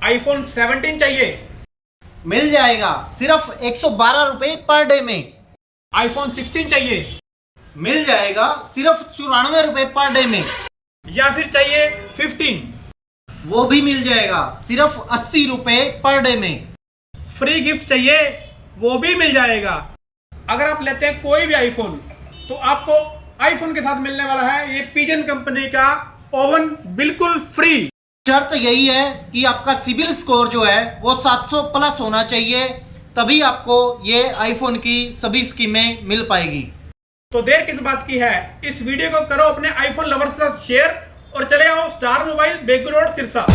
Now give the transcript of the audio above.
IPhone 17 चाहिए? मिल जाएगा सिर्फ 112 रुपए पर डे में। आईफोन 16 चाहिए? मिल जाएगा सिर्फ 94 रुपए पर डे में। या फिर चाहिए 15? वो भी मिल जाएगा सिर्फ 80 रुपए पर डे में। फ्री गिफ्ट चाहिए? वो भी मिल जाएगा। अगर आप लेते हैं कोई भी आईफोन तो आपको आईफोन के साथ मिलने वाला है ये पिजन कंपनी का ओवन बिल्कुल फ्री। शर्त यही है कि आपका सिबिल स्कोर जो है वो 700 प्लस होना चाहिए, तभी आपको ये आईफोन की सभी स्कीमें मिल पाएगी। तो देर किस बात की है, इस वीडियो को करो अपने आईफोन लवर्स के साथ शेयर और चले आओ star mobile Begu road Sirsa.